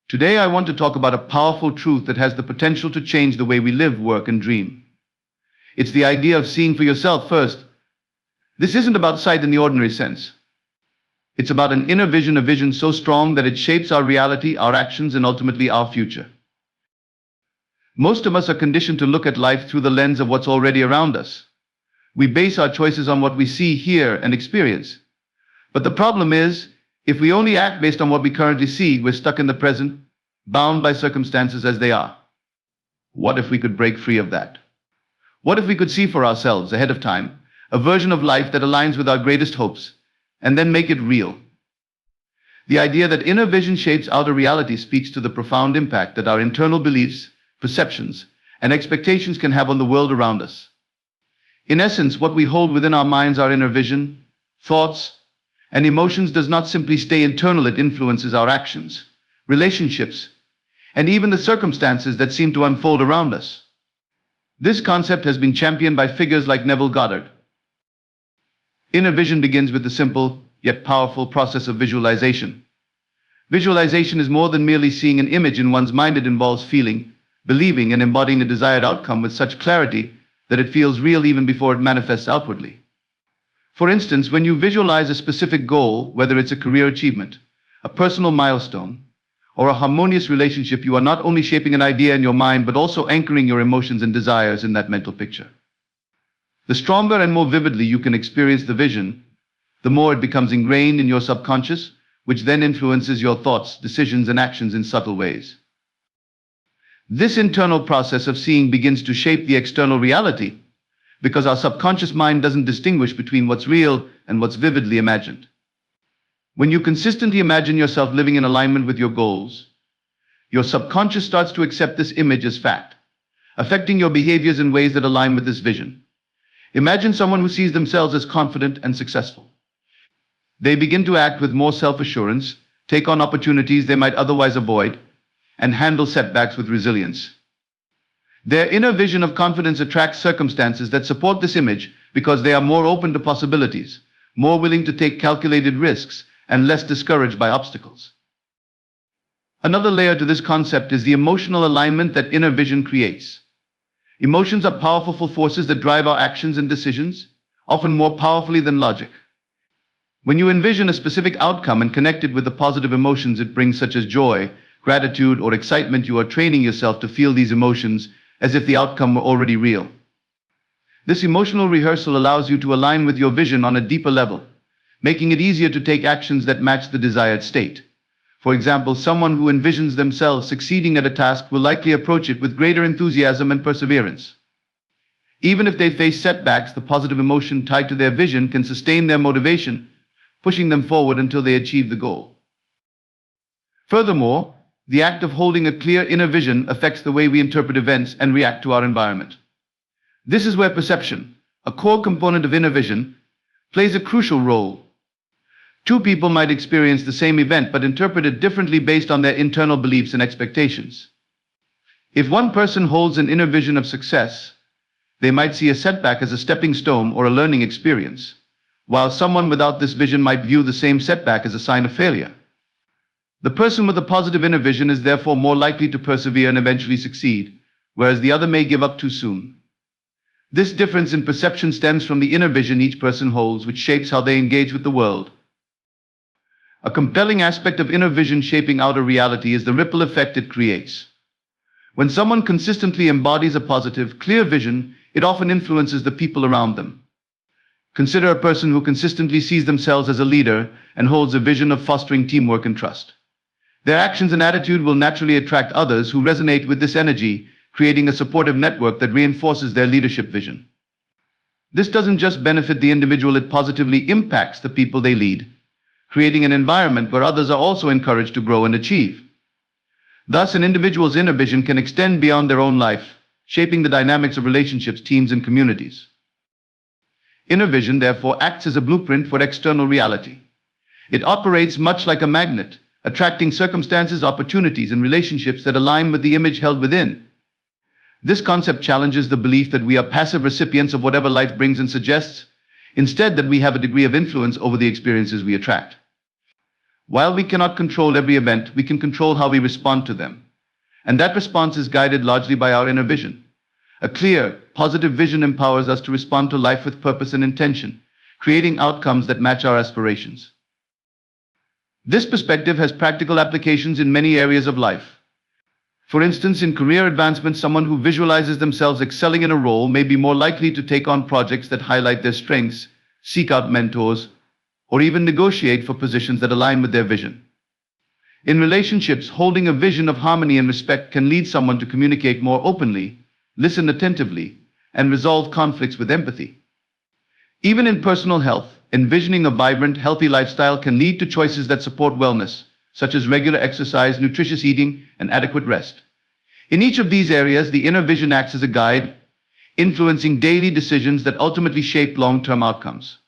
Today I want to talk about a powerful truth that has the potential to change the way we live, work, and dream. It's the idea of seeing for yourself first. This isn't about sight in the ordinary sense. It's about an inner vision, a vision so strong that it shapes our reality, our actions, and ultimately our future. Most of us are conditioned to look at life through the lens of what's already around us. We base our choices on what we see, hear, and experience. But the problem is, if we only act based on what we currently see, we're stuck in the present, bound by circumstances as they are. What if we could break free of that? What if we could see for ourselves, ahead of time, a version of life that aligns with our greatest hopes, and then make it real? The idea that inner vision shapes outer reality speaks to the profound impact that our internal beliefs, perceptions, and expectations can have on the world around us. In essence, what we hold within our minds, our inner vision, thoughts, and emotions does not simply stay internal. It influences our actions, relationships, and even the circumstances that seem to unfold around us. This concept has been championed by figures like Nevell Godard. Inner vision begins with the simple, yet powerful process of visualization. Visualization is more than merely seeing an image in one's mind. It involves feeling, believing, and embodying a desired outcome with such clarity that it feels real even before it manifests outwardly. For instance, when you visualize a specific goal, whether it's a career achievement, a personal milestone, or a harmonious relationship, you are not only shaping an idea in your mind, but also anchoring your emotions and desires in that mental picture. The stronger and more vividly you can experience the vision, the more it becomes ingrained in your subconscious, which then influences your thoughts, decisions, and actions in subtle ways. This internal process of seeing begins to shape the external reality, because our subconscious mind doesn't distinguish between what's real and what's vividly imagined. When you consistently imagine yourself living in alignment with your goals, your subconscious starts to accept this image as fact, affecting your behaviors in ways that align with this vision. Imagine someone who sees themselves as confident and successful. They begin to act with more self-assurance, take on opportunities they might otherwise avoid, and handle setbacks with resilience. Their inner vision of confidence attracts circumstances that support this image because they are more open to possibilities, more willing to take calculated risks, and less discouraged by obstacles. Another layer to this concept is the emotional alignment that inner vision creates. Emotions are powerful forces that drive our actions and decisions, often more powerfully than logic. When you envision a specific outcome and connect it with the positive emotions it brings, such as joy, gratitude, or excitement, you are training yourself to feel these emotions as if the outcome were already real. This emotional rehearsal allows you to align with your vision on a deeper level, making it easier to take actions that match the desired state. For example, someone who envisions themselves succeeding at a task will likely approach it with greater enthusiasm and perseverance. Even if they face setbacks, the positive emotion tied to their vision can sustain their motivation, pushing them forward until they achieve the goal. Furthermore, the act of holding a clear inner vision affects the way we interpret events and react to our environment. This is where perception, a core component of inner vision, plays a crucial role. Two people might experience the same event but interpret it differently based on their internal beliefs and expectations. If one person holds an inner vision of success, they might see a setback as a stepping stone or a learning experience, while someone without this vision might view the same setback as a sign of failure. The person with a positive inner vision is therefore more likely to persevere and eventually succeed, whereas the other may give up too soon. This difference in perception stems from the inner vision each person holds, which shapes how they engage with the world. A compelling aspect of inner vision shaping outer reality is the ripple effect it creates. When someone consistently embodies a positive, clear vision, it often influences the people around them. Consider a person who consistently sees themselves as a leader and holds a vision of fostering teamwork and trust. Their actions and attitude will naturally attract others who resonate with this energy, creating a supportive network that reinforces their leadership vision. This doesn't just benefit the individual, it positively impacts the people they lead, creating an environment where others are also encouraged to grow and achieve. Thus, an individual's inner vision can extend beyond their own life, shaping the dynamics of relationships, teams, and communities. Inner vision, therefore, acts as a blueprint for external reality. It operates much like a magnet, attracting circumstances, opportunities, and relationships that align with the image held within. This concept challenges the belief that we are passive recipients of whatever life brings and suggests, instead, that we have a degree of influence over the experiences we attract. While we cannot control every event, we can control how we respond to them. And that response is guided largely by our inner vision. A clear, positive vision empowers us to respond to life with purpose and intention, creating outcomes that match our aspirations. This perspective has practical applications in many areas of life. For instance, in career advancement, someone who visualizes themselves excelling in a role may be more likely to take on projects that highlight their strengths, seek out mentors, or even negotiate for positions that align with their vision. In relationships, holding a vision of harmony and respect can lead someone to communicate more openly, listen attentively, and resolve conflicts with empathy. Even in personal health, envisioning a vibrant, healthy lifestyle can lead to choices that support wellness, such as regular exercise, nutritious eating, and adequate rest. In each of these areas, the inner vision acts as a guide, influencing daily decisions that ultimately shape long-term outcomes.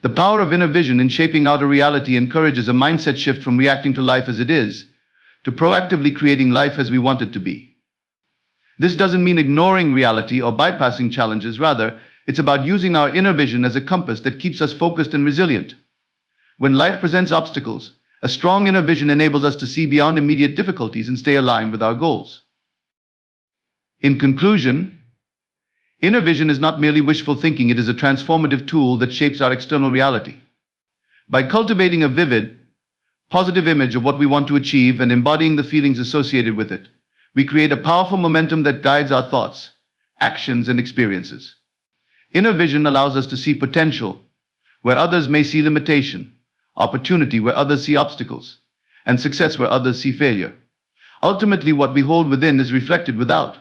The power of inner vision in shaping outer reality encourages a mindset shift from reacting to life as it is, to proactively creating life as we want it to be. This doesn't mean ignoring reality or bypassing challenges. Rather, it's about using our inner vision as a compass that keeps us focused and resilient. When life presents obstacles, a strong inner vision enables us to see beyond immediate difficulties and stay aligned with our goals. In conclusion, inner vision is not merely wishful thinking, it is a transformative tool that shapes our external reality. By cultivating a vivid, positive image of what we want to achieve and embodying the feelings associated with it, we create a powerful momentum that guides our thoughts, actions, and experiences. Inner vision allows us to see potential where others may see limitation, opportunity where others see obstacles, and success where others see failure. Ultimately, what we hold within is reflected without,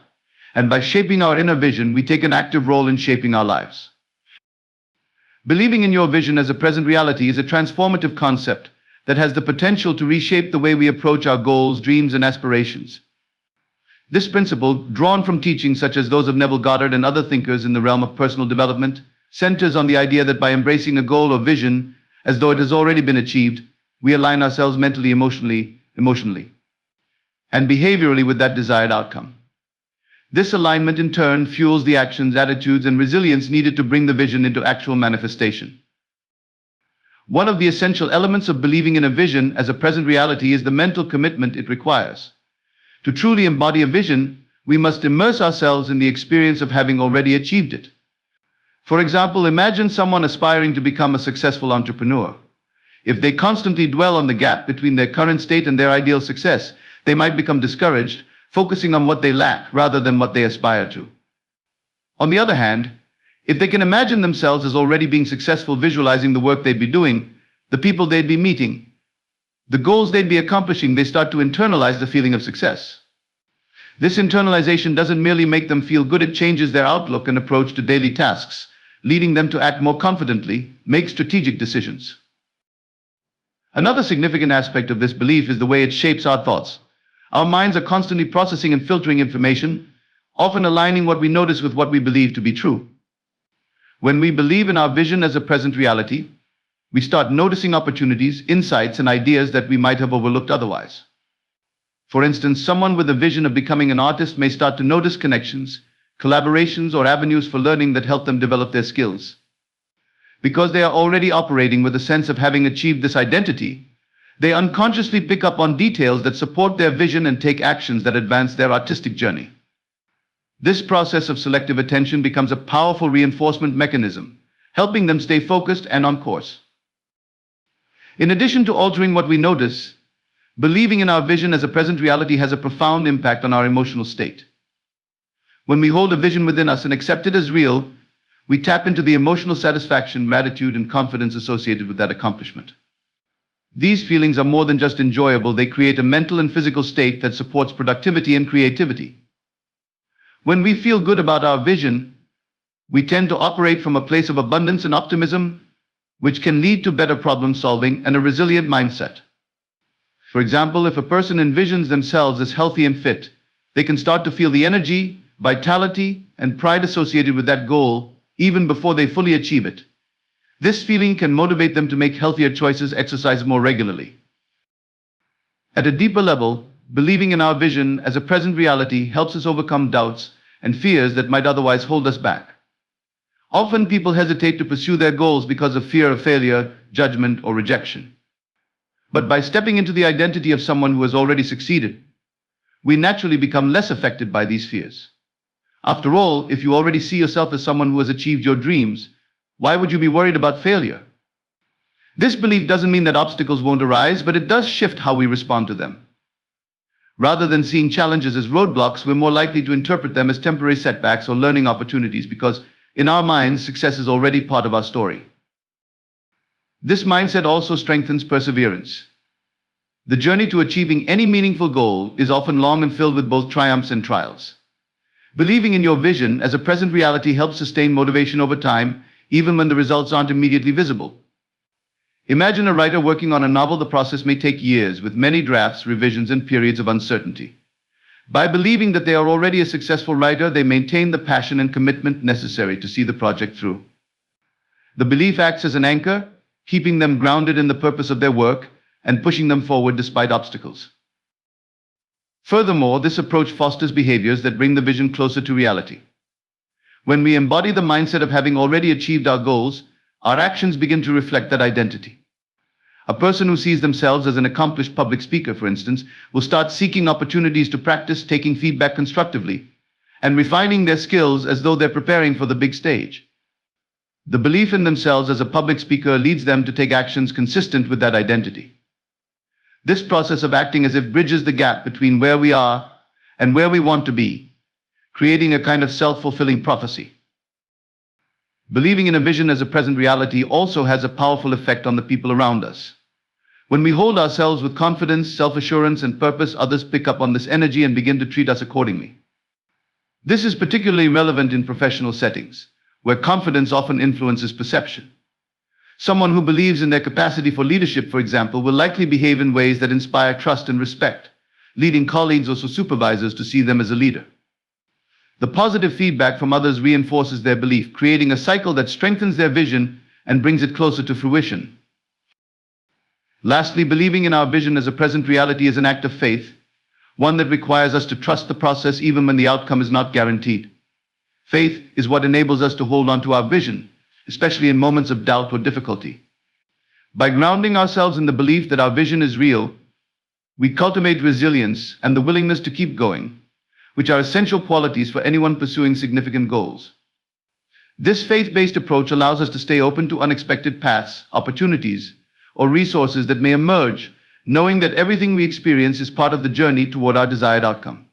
and by shaping our inner vision, we take an active role in shaping our lives. Believing in your vision as a present reality is a transformative concept that has the potential to reshape the way we approach our goals, dreams, and aspirations. This principle, drawn from teachings such as those of Nevell, Godard, and other thinkers in the realm of personal development, centers on the idea that by embracing a goal or vision as though it has already been achieved, we align ourselves mentally, emotionally, and behaviorally with that desired outcome. This alignment in turn fuels the actions, attitudes, and resilience needed to bring the vision into actual manifestation. One of the essential elements of believing in a vision as a present reality is the mental commitment it requires. To truly embody a vision, we must immerse ourselves in the experience of having already achieved it. For example, imagine someone aspiring to become a successful entrepreneur. If they constantly dwell on the gap between their current state and their ideal success, they might become discouraged, focusing on what they lack rather than what they aspire to. On the other hand, if they can imagine themselves as already being successful, visualizing the work they'd be doing, the people they'd be meeting, the goals they'd be accomplishing, they start to internalize the feeling of success. This internalization doesn't merely make them feel good, it changes their outlook and approach to daily tasks, leading them to act more confidently, make strategic decisions. Another significant aspect of this belief is the way it shapes our thoughts. Our minds are constantly processing and filtering information, often aligning what we notice with what we believe to be true. When we believe in our vision as a present reality, we start noticing opportunities, insights, and ideas that we might have overlooked otherwise. For instance, someone with a vision of becoming an artist may start to notice connections, collaborations, or avenues for learning that help them develop their skills. Because they are already operating with a sense of having achieved this identity, they unconsciously pick up on details that support their vision and take actions that advance their artistic journey. This process of selective attention becomes a powerful reinforcement mechanism, helping them stay focused and on course. In addition to altering what we notice, believing in our vision as a present reality has a profound impact on our emotional state. When we hold a vision within us and accept it as real, we tap into the emotional satisfaction, gratitude, and confidence associated with that accomplishment. These feelings are more than just enjoyable, they create a mental and physical state that supports productivity and creativity. When we feel good about our vision, we tend to operate from a place of abundance and optimism, which can lead to better problem solving and a resilient mindset. For example, if a person envisions themselves as healthy and fit, they can start to feel the energy, vitality, and pride associated with that goal even before they fully achieve it. This feeling can motivate them to make healthier choices, exercise more regularly. At a deeper level, believing in our vision as a present reality helps us overcome doubts and fears that might otherwise hold us back. Often people hesitate to pursue their goals because of fear of failure, judgment, or rejection. But by stepping into the identity of someone who has already succeeded, we naturally become less affected by these fears. After all, if you already see yourself as someone who has achieved your dreams, why would you be worried about failure? This belief doesn't mean that obstacles won't arise, but it does shift how we respond to them. Rather than seeing challenges as roadblocks, we're more likely to interpret them as temporary setbacks or learning opportunities because, in our minds, success is already part of our story. This mindset also strengthens perseverance. The journey to achieving any meaningful goal is often long and filled with both triumphs and trials. Believing in your vision as a present reality helps sustain motivation over time, even when the results aren't immediately visible. Imagine a writer working on a novel. The process may take years, with many drafts, revisions, and periods of uncertainty. By believing that they are already a successful writer, they maintain the passion and commitment necessary to see the project through. The belief acts as an anchor, keeping them grounded in the purpose of their work and pushing them forward despite obstacles. Furthermore, this approach fosters behaviors that bring the vision closer to reality. When we embody the mindset of having already achieved our goals, our actions begin to reflect that identity. A person who sees themselves as an accomplished public speaker, for instance, will start seeking opportunities to practice taking feedback constructively and refining their skills as though they're preparing for the big stage. The belief in themselves as a public speaker leads them to take actions consistent with that identity. This process of acting as if bridges the gap between where we are and where we want to be, creating a kind of self-fulfilling prophecy. Believing in a vision as a present reality also has a powerful effect on the people around us. When we hold ourselves with confidence, self-assurance, and purpose, others pick up on this energy and begin to treat us accordingly. This is particularly relevant in professional settings, where confidence often influences perception. Someone who believes in their capacity for leadership, for example, will likely behave in ways that inspire trust and respect, leading colleagues or supervisors to see them as a leader. The positive feedback from others reinforces their belief, creating a cycle that strengthens their vision and brings it closer to fruition. Lastly, believing in our vision as a present reality is an act of faith, one that requires us to trust the process even when the outcome is not guaranteed. Faith is what enables us to hold on to our vision, especially in moments of doubt or difficulty. By grounding ourselves in the belief that our vision is real, we cultivate resilience and the willingness to keep going, which are essential qualities for anyone pursuing significant goals. This faith-based approach allows us to stay open to unexpected paths, opportunities, or resources that may emerge, knowing that everything we experience is part of the journey toward our desired outcome.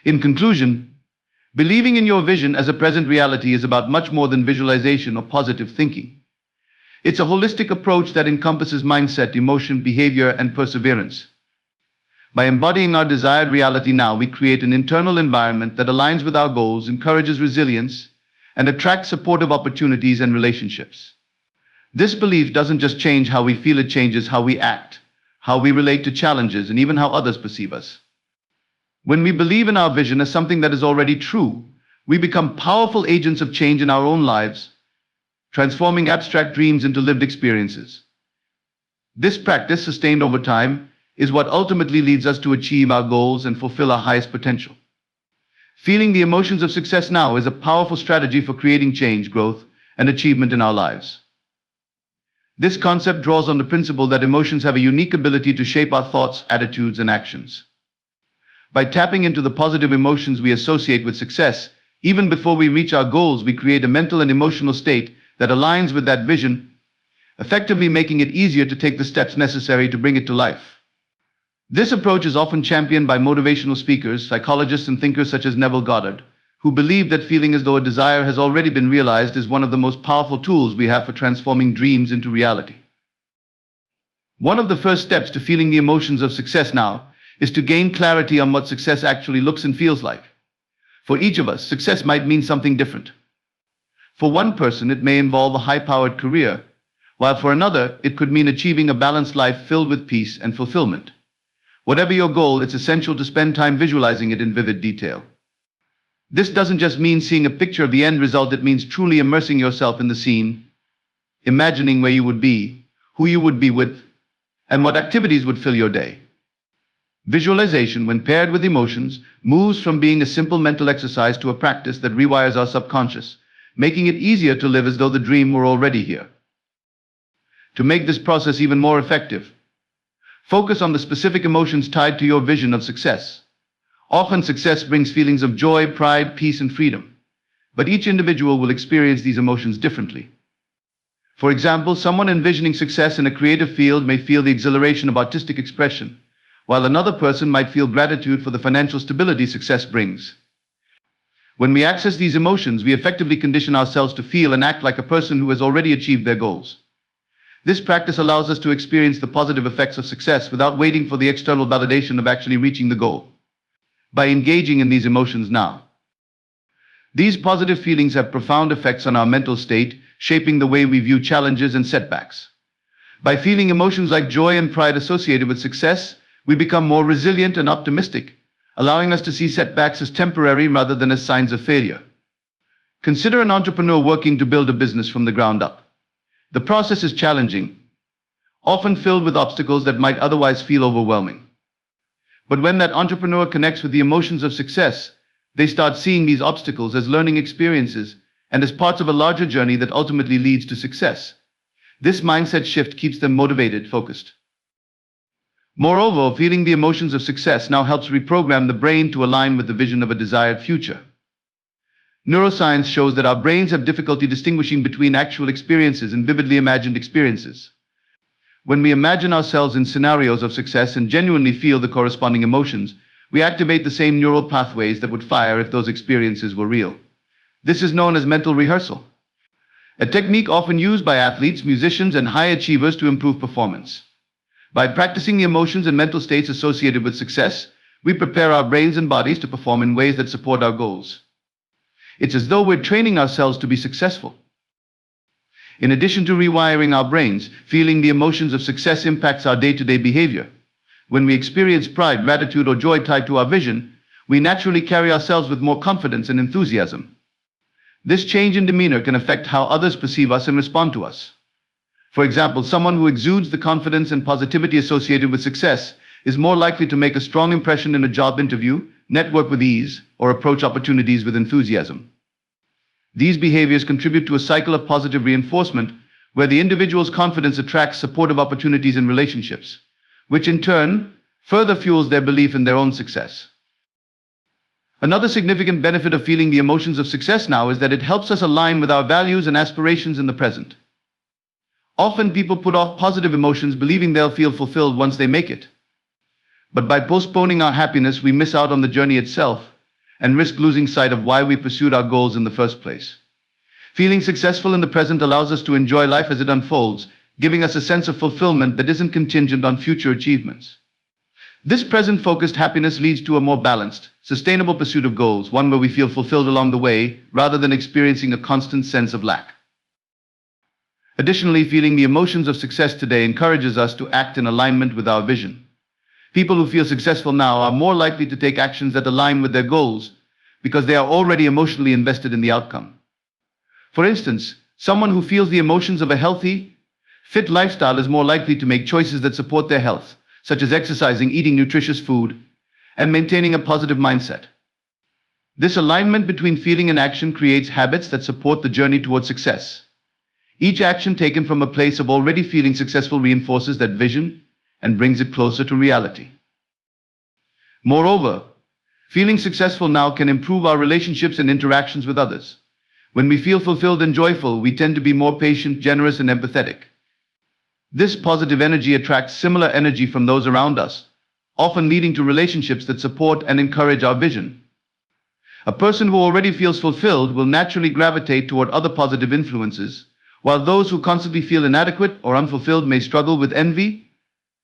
In conclusion, believing in your vision as a present reality is about much more than visualization or positive thinking. It's a holistic approach that encompasses mindset, emotion, behavior, and perseverance. By embodying our desired reality now, we create an internal environment that aligns with our goals, encourages resilience, and attracts supportive opportunities and relationships. This belief doesn't just change how we feel, it changes how we act, how we relate to challenges, and even how others perceive us. When we believe in our vision as something that is already true, we become powerful agents of change in our own lives, transforming abstract dreams into lived experiences. This practice, sustained over time, is what ultimately leads us to achieve our goals and fulfill our highest potential. Feeling the emotions of success now is a powerful strategy for creating change, growth, and achievement in our lives. This concept draws on the principle that emotions have a unique ability to shape our thoughts, attitudes, and actions. By tapping into the positive emotions we associate with success, even before we reach our goals, we create a mental and emotional state that aligns with that vision, effectively making it easier to take the steps necessary to bring it to life. This approach is often championed by motivational speakers, psychologists, and thinkers such as Nevell, Godard, who believe that feeling as though a desire has already been realized is one of the most powerful tools we have for transforming dreams into reality. One of the first steps to feeling the emotions of success now is to gain clarity on what success actually looks and feels like. For each of us, success might mean something different. For one person, it may involve a high-powered career, while for another, it could mean achieving a balanced life filled with peace and fulfillment. Whatever your goal, it's essential to spend time visualizing it in vivid detail. This doesn't just mean seeing a picture of the end result, it means truly immersing yourself in the scene, imagining where you would be, who you would be with, and what activities would fill your day. Visualization, when paired with emotions, moves from being a simple mental exercise to a practice that rewires our subconscious, making it easier to live as though the dream were already here. To make this process even more effective, Focus on the specific emotions tied to your vision of success. Often success brings feelings of joy, pride, peace, and freedom. But each individual will experience these emotions differently. For example, someone envisioning success in a creative field may feel the exhilaration of artistic expression, while another person might feel gratitude for the financial stability success brings. When we access these emotions, we effectively condition ourselves to feel and act like a person who has already achieved their goals. This practice allows us to experience the positive effects of success without waiting for the external validation of actually reaching the goal. By engaging in these emotions now, these positive feelings have profound effects on our mental state, shaping the way we view challenges and setbacks. By feeling emotions like joy and pride associated with success, we become more resilient and optimistic, allowing us to see setbacks as temporary rather than as signs of failure. Consider an entrepreneur working to build a business from the ground up. The process is challenging, often filled with obstacles that might otherwise feel overwhelming. But when that entrepreneur connects with the emotions of success, they start seeing these obstacles as learning experiences and as parts of a larger journey that ultimately leads to success. This mindset shift keeps them motivated, focused. Moreover, feeling the emotions of success now helps reprogram the brain to align with the vision of a desired future. Neuroscience shows that our brains have difficulty distinguishing between actual experiences and vividly imagined experiences. When we imagine ourselves in scenarios of success and genuinely feel the corresponding emotions, we activate the same neural pathways that would fire if those experiences were real. This is known as mental rehearsal, a technique often used by athletes, musicians, and high achievers to improve performance. By practicing the emotions and mental states associated with success, we prepare our brains and bodies to perform in ways that support our goals. It's as though we're training ourselves to be successful. In addition to rewiring our brains, feeling the emotions of success impacts our day-to-day behavior. When we experience pride, gratitude, or joy tied to our vision, we naturally carry ourselves with more confidence and enthusiasm. This change in demeanor can affect how others perceive us and respond to us. For example, someone who exudes the confidence and positivity associated with success is more likely to make a strong impression in a job interview, network with ease, or approach opportunities with enthusiasm. These behaviors contribute to a cycle of positive reinforcement where the individual's confidence attracts supportive opportunities and relationships, which in turn further fuels their belief in their own success. Another significant benefit of feeling the emotions of success now is that it helps us align with our values and aspirations in the present. Often people put off positive emotions believing they'll feel fulfilled once they make it. But by postponing our happiness, we miss out on the journey itself and risk losing sight of why we pursued our goals in the first place. Feeling successful in the present allows us to enjoy life as it unfolds, giving us a sense of fulfillment that isn't contingent on future achievements. This present-focused happiness leads to a more balanced, sustainable pursuit of goals, one where we feel fulfilled along the way rather than experiencing a constant sense of lack. Additionally, feeling the emotions of success today encourages us to act in alignment with our vision. People who feel successful now are more likely to take actions that align with their goals because they are already emotionally invested in the outcome. For instance, someone who feels the emotions of a healthy, fit lifestyle is more likely to make choices that support their health, such as exercising, eating nutritious food, and maintaining a positive mindset. This alignment between feeling and action creates habits that support the journey towards success. Each action taken from a place of already feeling successful reinforces that vision and brings it closer to reality. Moreover, feeling successful now can improve our relationships and interactions with others. When we feel fulfilled and joyful, we tend to be more patient, generous, and empathetic. This positive energy attracts similar energy from those around us, often leading to relationships that support and encourage our vision. A person who already feels fulfilled will naturally gravitate toward other positive influences, while those who constantly feel inadequate or unfulfilled may struggle with envy,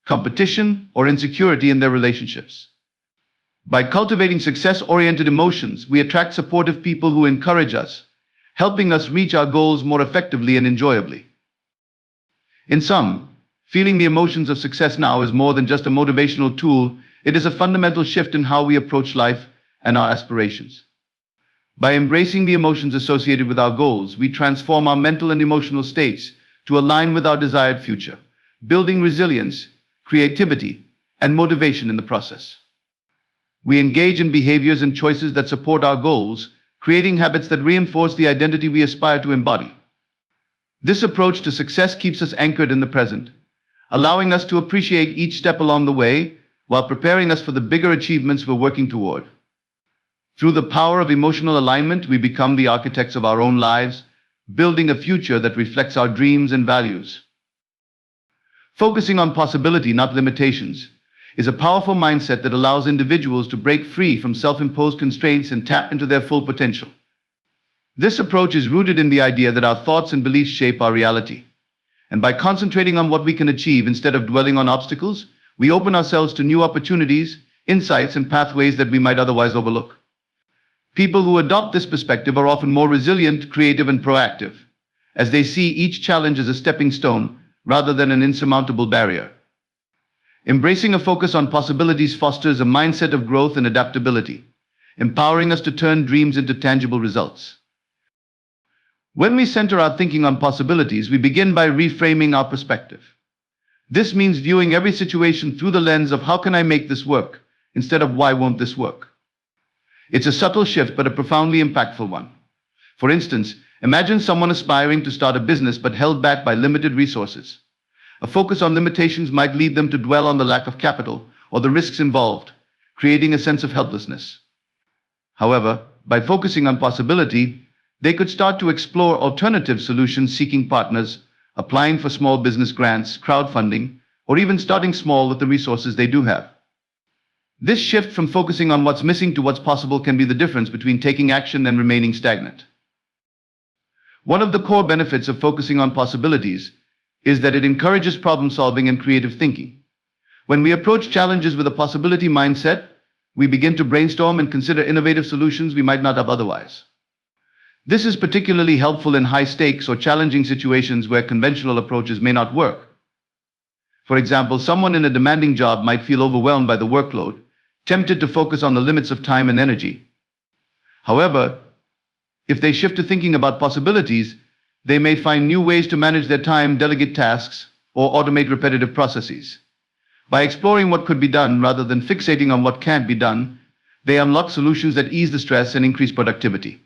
competition, or insecurity in their relationships. By cultivating success-oriented emotions, we attract supportive people who encourage us, helping us reach our goals more effectively and enjoyably. In sum, feeling the emotions of success now is more than just a motivational tool. It is a fundamental shift in how we approach life and our aspirations. By embracing the emotions associated with our goals, we transform our mental and emotional states to align with our desired future, building resilience, creativity, and motivation in the process. We engage in behaviors and choices that support our goals, creating habits that reinforce the identity we aspire to embody. This approach to success keeps us anchored in the present, allowing us to appreciate each step along the way while preparing us for the bigger achievements we're working toward. Through the power of emotional alignment, we become the architects of our own lives, building a future that reflects our dreams and values. Focusing on possibility, not limitations, is a powerful mindset that allows individuals to break free from self-imposed constraints and tap into their full potential. This approach is rooted in the idea that our thoughts and beliefs shape our reality. And by concentrating on what we can achieve instead of dwelling on obstacles, we open ourselves to new opportunities, insights, and pathways that we might otherwise overlook. People who adopt this perspective are often more resilient, creative, and proactive, as they see each challenge as a stepping stone rather than an insurmountable barrier. Embracing a focus on possibilities fosters a mindset of growth and adaptability, empowering us to turn dreams into tangible results. When we center our thinking on possibilities, we begin by reframing our perspective. This means viewing every situation through the lens of how can I make this work, instead of why won't this work. It's a subtle shift, but a profoundly impactful one. For instance, imagine someone aspiring to start a business but held back by limited resources. A focus on limitations might lead them to dwell on the lack of capital or the risks involved, creating a sense of helplessness. However, by focusing on possibility, they could start to explore alternative solutions, seeking partners, applying for small business grants, crowdfunding, or even starting small with the resources they do have. This shift from focusing on what's missing to what's possible can be the difference between taking action and remaining stagnant. One of the core benefits of focusing on possibilities is that it encourages problem solving and creative thinking. When we approach challenges with a possibility mindset, we begin to brainstorm and consider innovative solutions we might not have otherwise. This is particularly helpful in high-stakes or challenging situations where conventional approaches may not work. For example, someone in a demanding job might feel overwhelmed by the workload, tempted to focus on the limits of time and energy. However, if they shift to thinking about possibilities, they may find new ways to manage their time, delegate tasks, or automate repetitive processes. By exploring what could be done rather than fixating on what can't be done, they unlock solutions that ease the stress and increase productivity.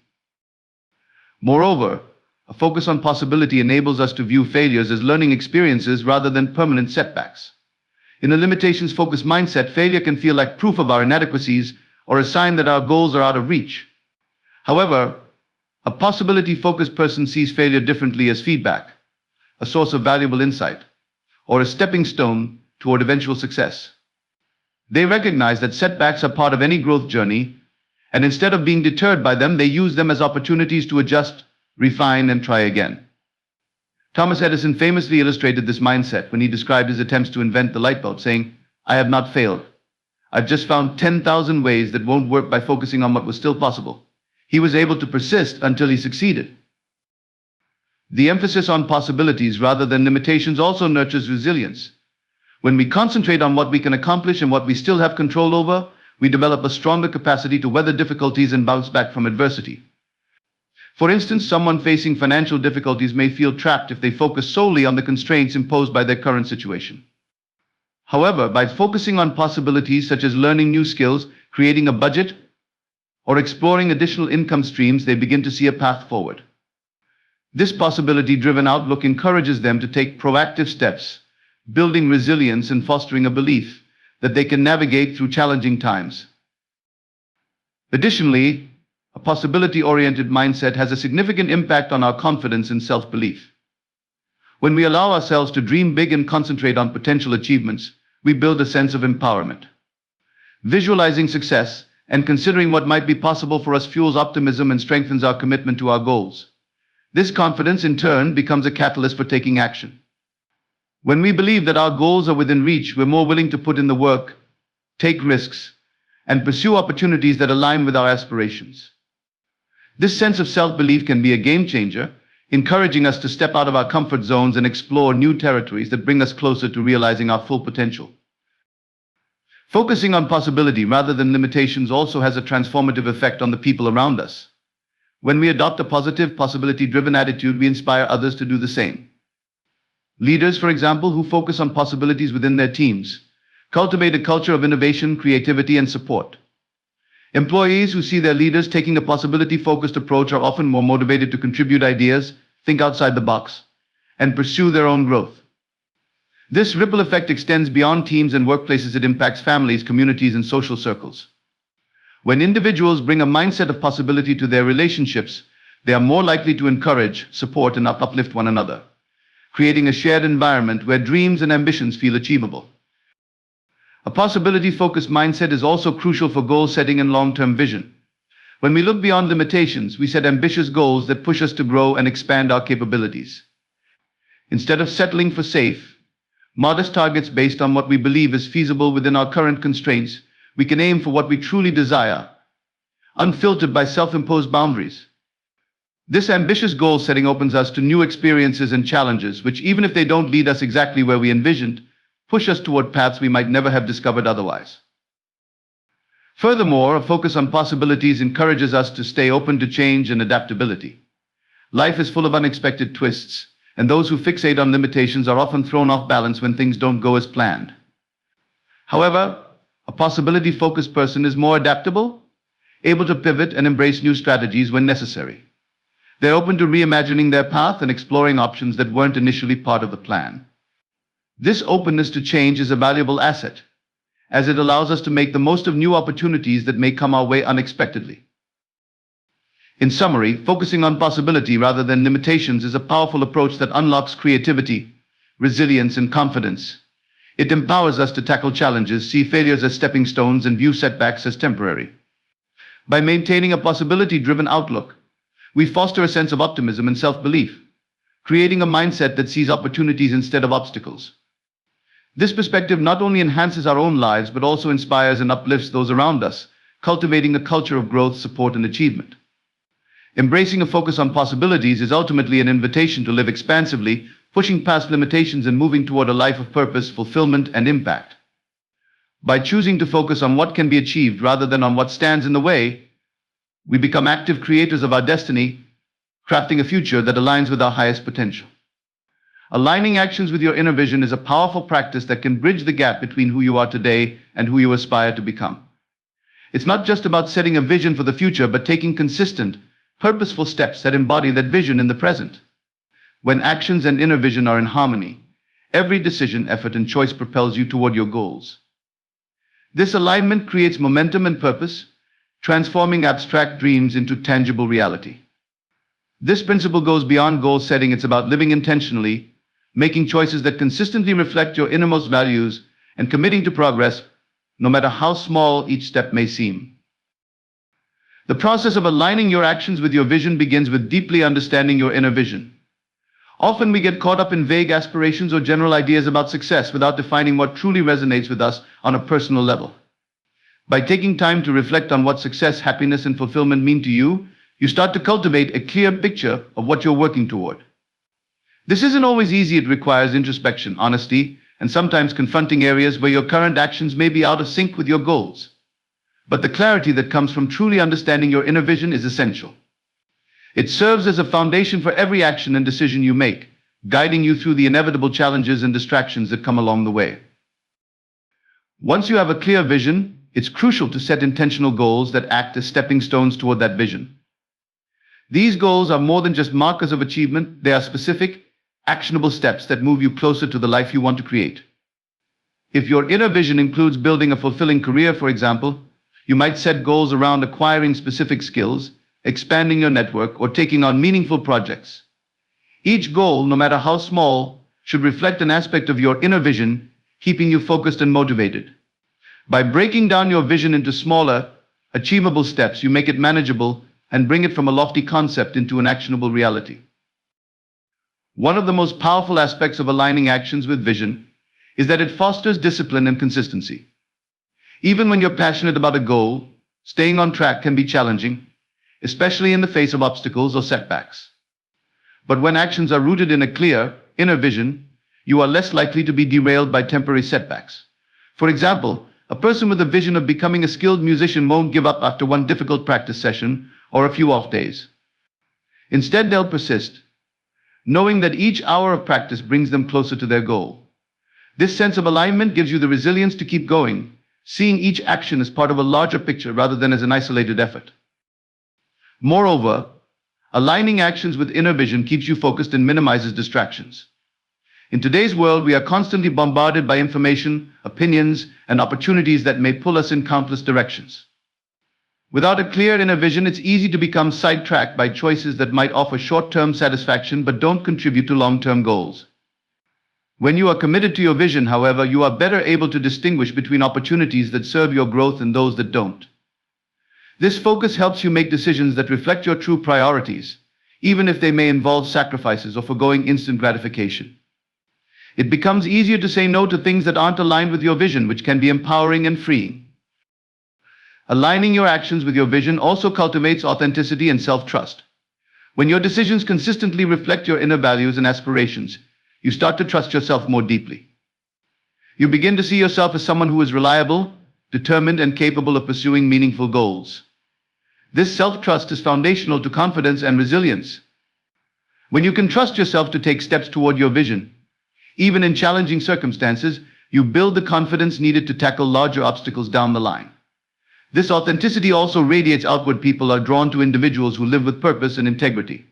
Moreover, a focus on possibility enables us to view failures as learning experiences rather than permanent setbacks. In a limitations-focused mindset, failure can feel like proof of our inadequacies or a sign that our goals are out of reach. However, a possibility-focused person sees failure differently, as feedback, a source of valuable insight, or a stepping stone toward eventual success. They recognize that setbacks are part of any growth journey, and instead of being deterred by them, they use them as opportunities to adjust, refine, and try again. Thomas Edison famously illustrated this mindset when he described his attempts to invent the light bulb, saying, "I have not failed. I've just found 10,000 ways that won't work by focusing on what was still possible." He was able to persist until he succeeded. The emphasis on possibilities rather than limitations also nurtures resilience. When we concentrate on what we can accomplish and what we still have control over, we develop a stronger capacity to weather difficulties and bounce back from adversity. For instance, someone facing financial difficulties may feel trapped if they focus solely on the constraints imposed by their current situation. However, by focusing on possibilities such as learning new skills, creating a budget, or exploring additional income streams, they begin to see a path forward. This possibility-driven outlook encourages them to take proactive steps, building resilience and fostering a belief that they can navigate through challenging times. Additionally, a possibility-oriented mindset has a significant impact on our confidence and self-belief. When we allow ourselves to dream big and concentrate on potential achievements, we build a sense of empowerment. Visualizing success and considering what might be possible for us fuels optimism and strengthens our commitment to our goals. This confidence, in turn, becomes a catalyst for taking action. When we believe that our goals are within reach, we're more willing to put in the work, take risks, and pursue opportunities that align with our aspirations. This sense of self-belief can be a game changer, encouraging us to step out of our comfort zones and explore new territories that bring us closer to realizing our full potential. Focusing on possibility rather than limitations also has a transformative effect on the people around us. When we adopt a positive, possibility-driven attitude, we inspire others to do the same. Leaders, for example, who focus on possibilities within their teams, cultivate a culture of innovation, creativity, and support. Employees who see their leaders taking a possibility-focused approach are often more motivated to contribute ideas, think outside the box, and pursue their own growth. This ripple effect extends beyond teams and workplaces. It impacts families, communities, and social circles. When individuals bring a mindset of possibility to their relationships, they are more likely to encourage, support, and uplift one another, creating a shared environment where dreams and ambitions feel achievable. A possibility-focused mindset is also crucial for goal setting and long-term vision. When we look beyond limitations, we set ambitious goals that push us to grow and expand our capabilities. Instead of settling for safe, modest targets based on what we believe is feasible within our current constraints, we can aim for what we truly desire, unfiltered by self-imposed boundaries. This ambitious goal setting opens us to new experiences and challenges, which, even if they don't lead us exactly where we envisioned, push us toward paths we might never have discovered otherwise. Furthermore, a focus on possibilities encourages us to stay open to change and adaptability. Life is full of unexpected twists, and those who fixate on limitations are often thrown off balance when things don't go as planned. However, a possibility-focused person is more adaptable, able to pivot and embrace new strategies when necessary. They're open to reimagining their path and exploring options that weren't initially part of the plan. This openness to change is a valuable asset, as it allows us to make the most of new opportunities that may come our way unexpectedly. In summary, focusing on possibility rather than limitations is a powerful approach that unlocks creativity, resilience, and confidence. It empowers us to tackle challenges, see failures as stepping stones, and view setbacks as temporary. By maintaining a possibility-driven outlook, we foster a sense of optimism and self-belief, creating a mindset that sees opportunities instead of obstacles. This perspective not only enhances our own lives, but also inspires and uplifts those around us, cultivating a culture of growth, support, and achievement. Embracing a focus on possibilities is ultimately an invitation to live expansively, pushing past limitations and moving toward a life of purpose, fulfillment, and impact. By choosing to focus on what can be achieved rather than on what stands in the way, we become active creators of our destiny, crafting a future that aligns with our highest potential. Aligning actions with your inner vision is a powerful practice that can bridge the gap between who you are today and who you aspire to become. It's not just about setting a vision for the future, but taking consistent, purposeful steps that embody that vision in the present. When actions and inner vision are in harmony, every decision, effort, and choice propels you toward your goals. This alignment creates momentum and purpose, transforming abstract dreams into tangible reality. This principle goes beyond goal setting. It's about living intentionally, making choices that consistently reflect your innermost values, and committing to progress, no matter how small each step may seem. The process of aligning your actions with your vision begins with deeply understanding your inner vision. Often we get caught up in vague aspirations or general ideas about success without defining what truly resonates with us on a personal level. By taking time to reflect on what success, happiness, and fulfillment mean to you, you start to cultivate a clear picture of what you're working toward. This isn't always easy. It requires introspection, honesty, and sometimes confronting areas where your current actions may be out of sync with your goals. But the clarity that comes from truly understanding your inner vision is essential. It serves as a foundation for every action and decision you make, guiding you through the inevitable challenges and distractions that come along the way. Once you have a clear vision, it's crucial to set intentional goals that act as stepping stones toward that vision. These goals are more than just markers of achievement. They are specific, actionable steps that move you closer to the life you want to create. If your inner vision includes building a fulfilling career, for example, you might set goals around acquiring specific skills, expanding your network, or taking on meaningful projects. Each goal, no matter how small, should reflect an aspect of your inner vision, keeping you focused and motivated. By breaking down your vision into smaller, achievable steps, you make it manageable and bring it from a lofty concept into an actionable reality. One of the most powerful aspects of aligning actions with vision is that it fosters discipline and consistency. Even when you're passionate about a goal, staying on track can be challenging, especially in the face of obstacles or setbacks. But when actions are rooted in a clear, inner vision, you are less likely to be derailed by temporary setbacks. For example, a person with a vision of becoming a skilled musician won't give up after one difficult practice session or a few off days. Instead, they'll persist, knowing that each hour of practice brings them closer to their goal. This sense of alignment gives you the resilience to keep going, seeing each action as part of a larger picture rather than as an isolated effort. Moreover, aligning actions with inner vision keeps you focused and minimizes distractions. In today's world, we are constantly bombarded by information, opinions, and opportunities that may pull us in countless directions. Without a clear inner vision, it's easy to become sidetracked by choices that might offer short-term satisfaction but don't contribute to long-term goals. When you are committed to your vision, however, you are better able to distinguish between opportunities that serve your growth and those that don't. This focus helps you make decisions that reflect your true priorities, even if they may involve sacrifices or foregoing instant gratification. It becomes easier to say no to things that aren't aligned with your vision, which can be empowering and freeing. Aligning your actions with your vision also cultivates authenticity and self-trust. When your decisions consistently reflect your inner values and aspirations, you start to trust yourself more deeply. You begin to see yourself as someone who is reliable, determined, and capable of pursuing meaningful goals. This self-trust is foundational to confidence and resilience. When you can trust yourself to take steps toward your vision, even in challenging circumstances, you build the confidence needed to tackle larger obstacles down the line. This authenticity also radiates outward. People are drawn to individuals who live with purpose and integrity.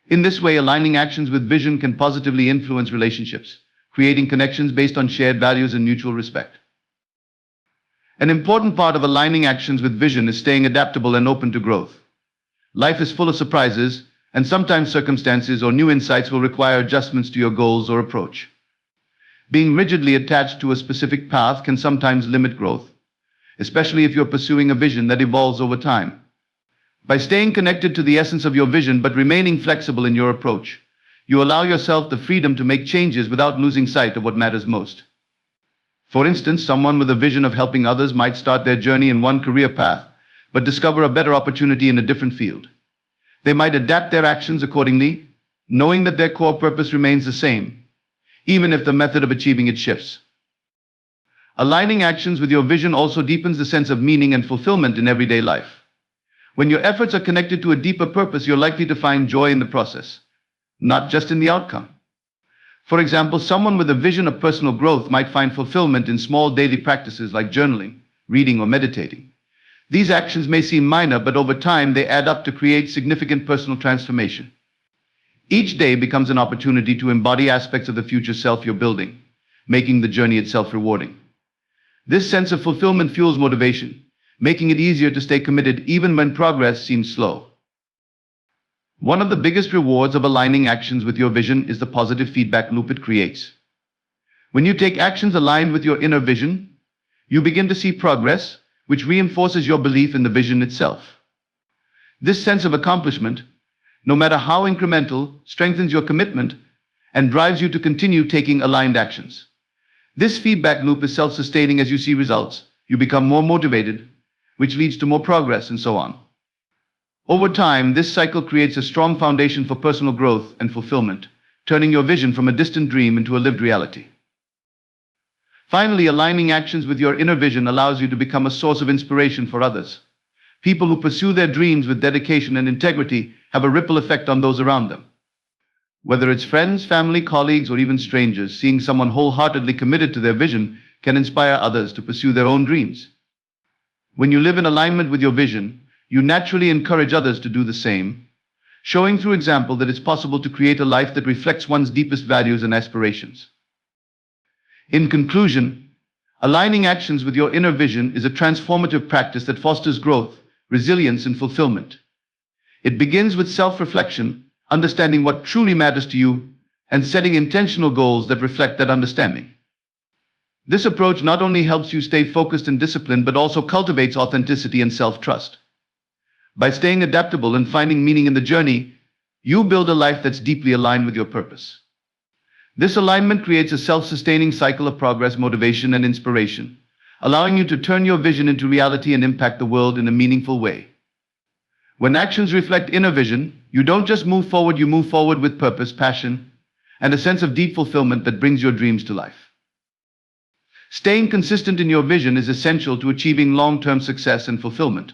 In this way, aligning actions with vision can positively influence relationships, creating connections based on shared values and mutual respect. An important part of aligning actions with vision is staying adaptable and open to growth. Life is full of surprises, and sometimes circumstances or new insights will require adjustments to your goals or approach. Being rigidly attached to a specific path can sometimes limit growth, especially if you're pursuing a vision that evolves over time. By staying connected to the essence of your vision but remaining flexible in your approach, you allow yourself the freedom to make changes without losing sight of what matters most. For instance, someone with a vision of helping others might start their journey in one career path, but discover a better opportunity in a different field. They might adapt their actions accordingly, knowing that their core purpose remains the same, even if the method of achieving it shifts. Aligning actions with your vision also deepens the sense of meaning and fulfillment in everyday life. When your efforts are connected to a deeper purpose, you're likely to find joy in the process, not just in the outcome. For example, someone with a vision of personal growth might find fulfillment in small daily practices like journaling, reading, or meditating. These actions may seem minor, but over time they add up to create significant personal transformation. Each day becomes an opportunity to embody aspects of the future self you're building, making the journey itself rewarding. This sense of fulfillment fuels motivation, making it easier to stay committed even when progress seems slow. One of the biggest rewards of aligning actions with your vision is the positive feedback loop it creates. When you take actions aligned with your inner vision, you begin to see progress, which reinforces your belief in the vision itself. This sense of accomplishment, no matter how incremental, strengthens your commitment and drives you to continue taking aligned actions. This feedback loop is self-sustaining. As you see results, you become more motivated, which leads to more progress, and so on. Over time, this cycle creates a strong foundation for personal growth and fulfillment, turning your vision from a distant dream into a lived reality. Finally, aligning actions with your inner vision allows you to become a source of inspiration for others. People who pursue their dreams with dedication and integrity have a ripple effect on those around them. Whether it's friends, family, colleagues, or even strangers, seeing someone wholeheartedly committed to their vision can inspire others to pursue their own dreams. When you live in alignment with your vision, you naturally encourage others to do the same, showing through example that it's possible to create a life that reflects one's deepest values and aspirations. In conclusion, aligning actions with your inner vision is a transformative practice that fosters growth, resilience, and fulfillment. It begins with self-reflection, understanding what truly matters to you, and setting intentional goals that reflect that understanding. This approach not only helps you stay focused and disciplined, but also cultivates authenticity and self-trust. By staying adaptable and finding meaning in the journey, you build a life that's deeply aligned with your purpose. This alignment creates a self-sustaining cycle of progress, motivation, and inspiration, allowing you to turn your vision into reality and impact the world in a meaningful way. When actions reflect inner vision, you don't just move forward, you move forward with purpose, passion, and a sense of deep fulfillment that brings your dreams to life. Staying consistent in your vision is essential to achieving long-term success and fulfillment.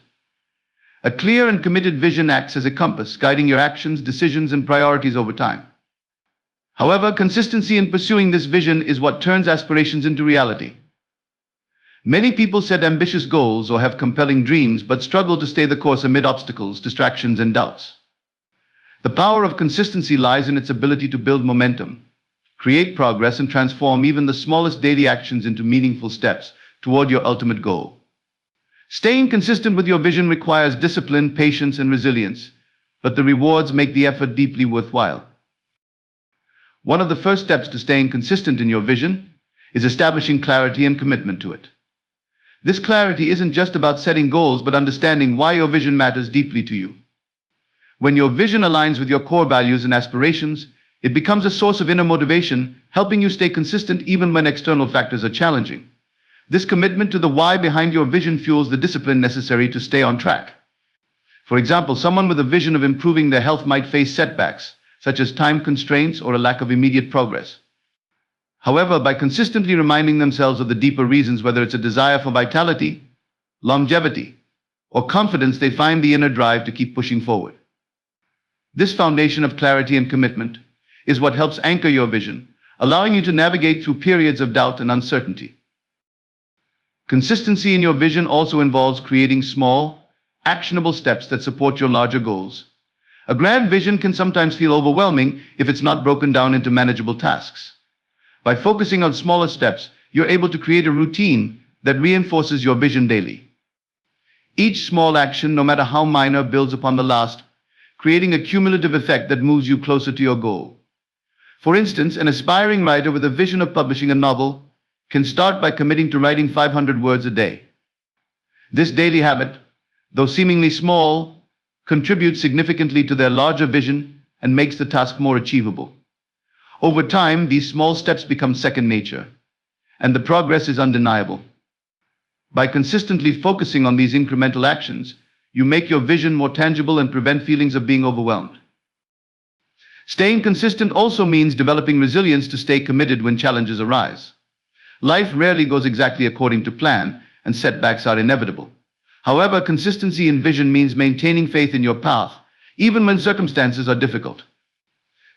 A clear and committed vision acts as a compass, guiding your actions, decisions, and priorities over time. However, consistency in pursuing this vision is what turns aspirations into reality. Many people set ambitious goals or have compelling dreams but struggle to stay the course amid obstacles, distractions, and doubts. The power of consistency lies in its ability to build momentum, create progress, and transform even the smallest daily actions into meaningful steps toward your ultimate goal. Staying consistent with your vision requires discipline, patience, and resilience, but the rewards make the effort deeply worthwhile. One of the first steps to staying consistent in your vision is establishing clarity and commitment to it. This clarity isn't just about setting goals, but understanding why your vision matters deeply to you. When your vision aligns with your core values and aspirations, it becomes a source of inner motivation, helping you stay consistent even when external factors are challenging. This commitment to the why behind your vision fuels the discipline necessary to stay on track. For example, someone with a vision of improving their health might face setbacks, such as time constraints or a lack of immediate progress. However, by consistently reminding themselves of the deeper reasons, whether it's a desire for vitality, longevity, or confidence, they find the inner drive to keep pushing forward. This foundation of clarity and commitment is what helps anchor your vision, allowing you to navigate through periods of doubt and uncertainty. Consistency in your vision also involves creating small, actionable steps that support your larger goals. A grand vision can sometimes feel overwhelming if it's not broken down into manageable tasks. By focusing on smaller steps, you're able to create a routine that reinforces your vision daily. Each small action, no matter how minor, builds upon the last, creating a cumulative effect that moves you closer to your goal. For instance, an aspiring writer with a vision of publishing a novel can start by committing to writing 500 words a day. This daily habit, though seemingly small, contributes significantly to their larger vision and makes the task more achievable. Over time, these small steps become second nature, and the progress is undeniable. By consistently focusing on these incremental actions, you make your vision more tangible and prevent feelings of being overwhelmed. Staying consistent also means developing resilience to stay committed when challenges arise. Life rarely goes exactly according to plan, and setbacks are inevitable. However, consistency in vision means maintaining faith in your path, even when circumstances are difficult.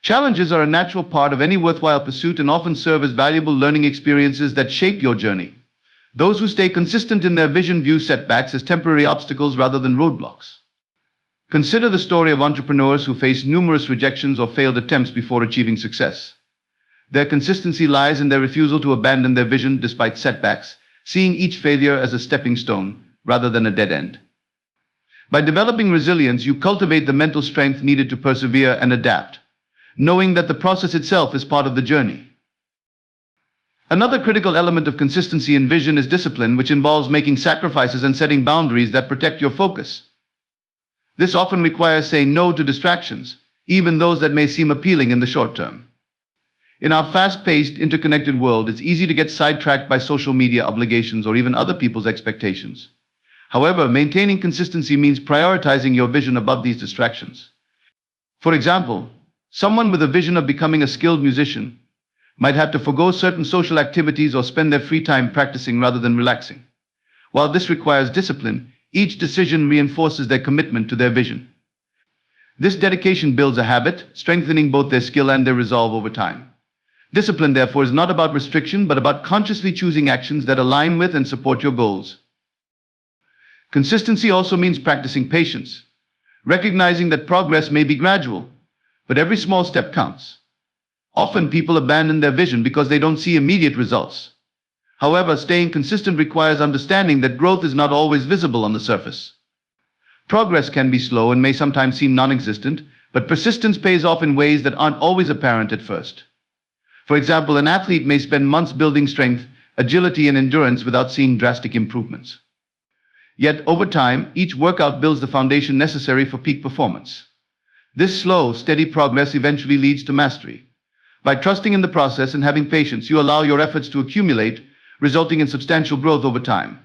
Challenges are a natural part of any worthwhile pursuit and often serve as valuable learning experiences that shape your journey. Those who stay consistent in their vision view setbacks as temporary obstacles rather than roadblocks. Consider the story of entrepreneurs who face numerous rejections or failed attempts before achieving success. Their consistency lies in their refusal to abandon their vision despite setbacks, seeing each failure as a stepping stone rather than a dead end. By developing resilience, you cultivate the mental strength needed to persevere and adapt, knowing that the process itself is part of the journey. Another critical element of consistency in vision is discipline, which involves making sacrifices and setting boundaries that protect your focus. This often requires saying no to distractions, even those that may seem appealing in the short term. In our fast-paced, interconnected world, it's easy to get sidetracked by social media obligations or even other people's expectations. However, maintaining consistency means prioritizing your vision above these distractions. For example, someone with a vision of becoming a skilled musician might have to forgo certain social activities or spend their free time practicing rather than relaxing. While this requires discipline, each decision reinforces their commitment to their vision. This dedication builds a habit, strengthening both their skill and their resolve over time. Discipline, therefore, is not about restriction, but about consciously choosing actions that align with and support your goals. Consistency also means practicing patience, recognizing that progress may be gradual, but every small step counts. Often people abandon their vision because they don't see immediate results. However, staying consistent requires understanding that growth is not always visible on the surface. Progress can be slow and may sometimes seem non-existent, but persistence pays off in ways that aren't always apparent at first. For example, an athlete may spend months building strength, agility, and endurance without seeing drastic improvements. Yet, over time, each workout builds the foundation necessary for peak performance. This slow, steady progress eventually leads to mastery. By trusting in the process and having patience, you allow your efforts to accumulate, resulting in substantial growth over time.